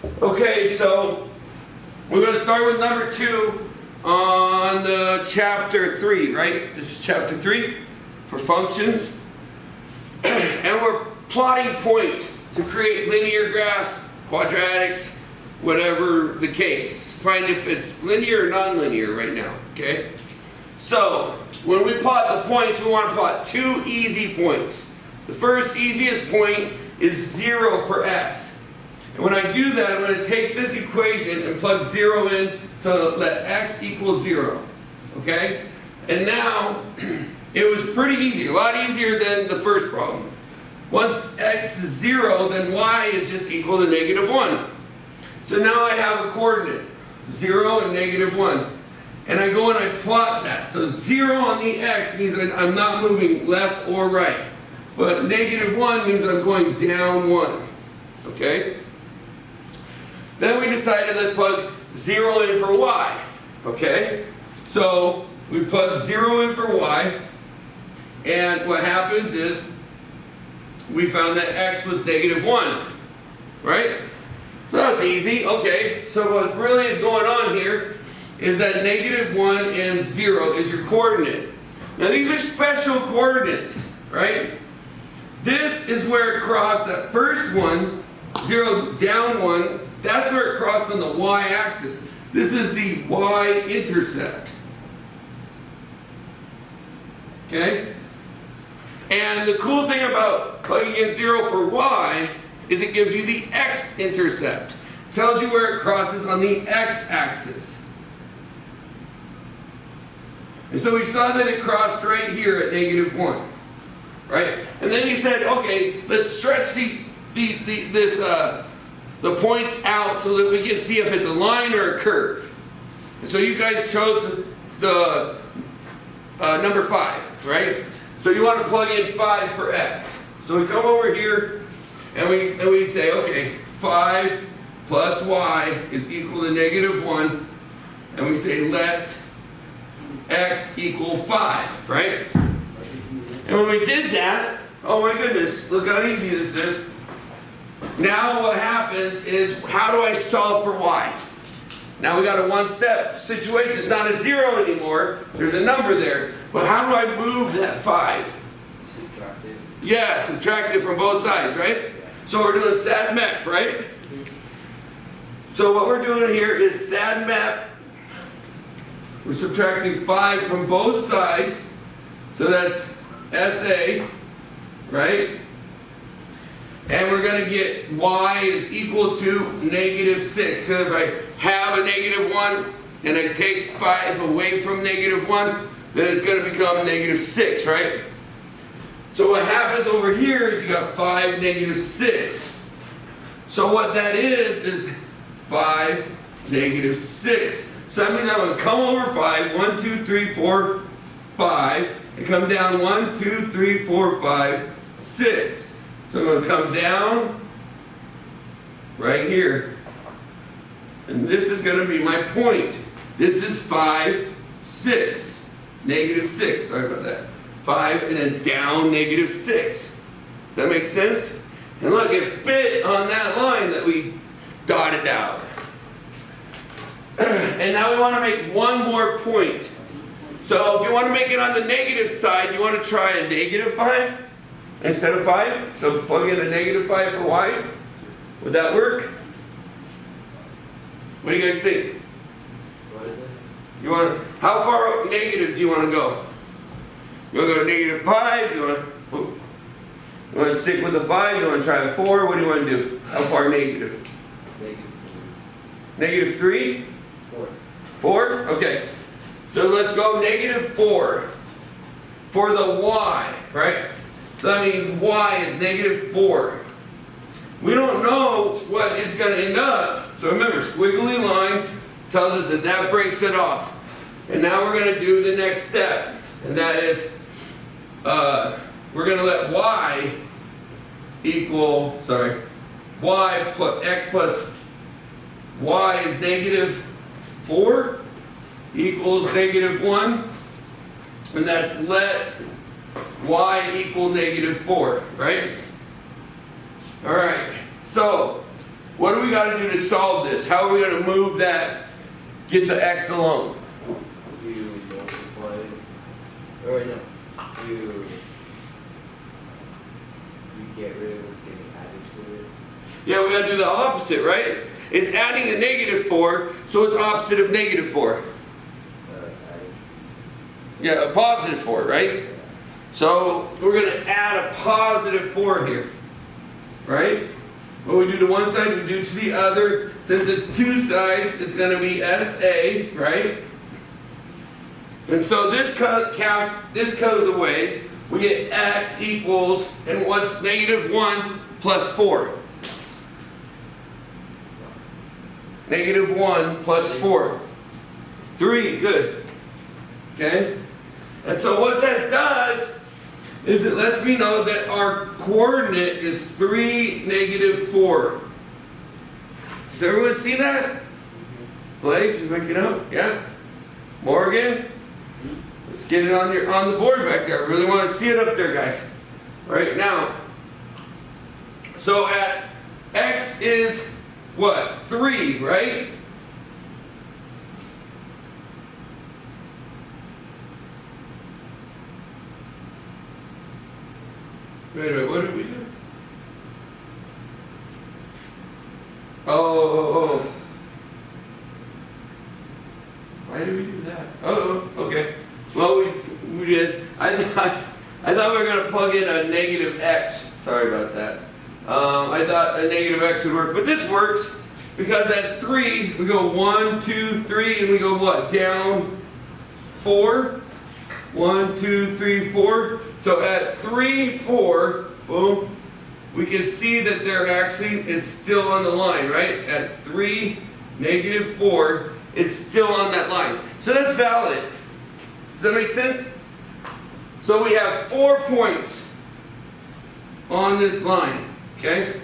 Okay, so we're going to start with number 2 on chapter 3, right? This is chapter 3 for functions. And we're plotting points to create linear graphs, quadratics, whatever the case. Find if it's linear or non-linear right now, okay? So, when we plot the points, we want to plot 2 easy points. The first easiest point is 0 for x. And when I do that, I'm going to take this equation and plug 0 in so that x equals 0. Okay? And now, it was pretty easy, a lot easier than the first problem. Once x is 0, then y is just equal to -1. So now I have a coordinate, 0 and -1. And I go and I plot that. So 0 on the x means that I'm not moving left or right. But -1 means I'm going down 1. Okay? Then we decided let's plug 0 in for y. Okay? So we plug 0 in for y. And what happens is we found that x was -1. Right? So that's easy. Okay. So what really is going on here is that -1 and 0 is your coordinate. Now these are special coordinates, right? This is where it crossed that first one, 0 down 1, that's where it crossed on the y-axis. This is the y-intercept. Okay? And the cool thing about plugging in 0 for y is it gives you the x-intercept. Tells you where it crosses on the x-axis. And so we saw that it crossed right here at -1, right? And then you said, okay, let's stretch the points out so that we can see if it's a line or a curve. And so you guys chose the number 5, right? So you want to plug in 5 for x. So we come over here and we say, okay, 5 plus y is equal to -1, and we say let x equal 5, right? And when we did that, oh my goodness, look how easy this is. Now what happens is, how do I solve for y? Now we got a one-step situation. It's not a 0 anymore. There's a number there. But how do I move that 5? Subtract it. Yeah, subtract it from both sides, right? So we're doing SAD map, right? So what we're doing here is SAD map. We're subtracting 5 from both sides. So that's SA, right? And we're going to get y is equal to -6. So if I have a -1 and I take 5 away from -1, then it's going to become -6, right? So what happens over here is you got 5 -6. So what that is 5 -6. So that means I'm going to come over 5, 1, 2, 3, 4, 5, and come down 1, 2, 3, 4, 5, 6. So I'm going to come down right here. And this is going to be my point. This is 5, 6. -6. Sorry about that. 5 and then down -6. Does that make sense? And look, it fit on that line that we dotted out. And now we want to make one more point. So if you want to make it on the negative side, you want to try a -5 instead of 5. So plug in a -5 for y. Would that work? What do you guys think? What is it? You want to, how far negative do you want to go? You want to go to -5? You want to stick with the 5? You want to try a 4? What do you want to do? How far negative? -3? 4. 4? Okay. So let's go -4 for the y, right? So that means y is -4. We don't know what it's going to end up. So remember, squiggly line tells us that that breaks it off. And now we're going to do the next step. And that is, we're going to let y equal, y plus x plus y is -4 equals -1. And that's let y equal -4, right? All right. So what do we got to do to solve this? How are we going to move that, get the x alone? You multiply, or no, you get rid of what's getting added to it. Yeah, we got to do the opposite, right? It's adding a negative 4, so it's opposite of negative 4. Adding. Yeah, a positive 4, right? So we're going to add a positive 4 here, right? What we do to one side, we do to the other. Since it's two sides, it's going to be SA, right? And so this goes away. We get x equals, and what's negative 1 plus 4? Negative 1 plus 4. 3, good. Okay? And so what that does is it lets me know that our coordinate is 3, negative 4. Does everyone see that? Blaze, you making up? Yeah? Morgan? Let's get it on the board back there. I really want to see it up there, guys. Right now. So at x is what? 3, right? Wait a minute, what did we do? Oh. Why did we do that? Oh, okay. Well, we did. I thought we were going to plug in a negative x. Sorry about that. I thought a negative x would work, but this works because at 3 we go 1, 2, 3, and we go what? Down 4. 1, 2, 3, 4. So at 3, 4, boom, we can see that they're actually, it's still on the line, right? At 3, negative 4, it's still on that line. So that's valid. Does that make sense? So we have 4 points on this line, okay?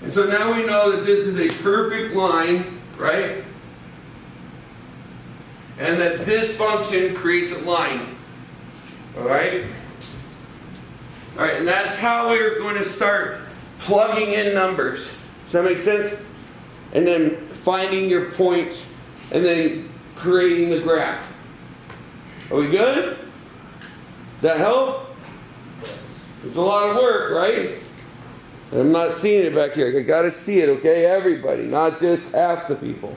And so now we know that this is a perfect line, right? And that this function creates a line. Alright? Alright, and that's how we're going to start plugging in numbers. Does that make sense? And then finding your points and then creating the graph. Are we good? Does that help? It's a lot of work, right? I'm not seeing it back here. I gotta see it, okay? Everybody, not just half the people.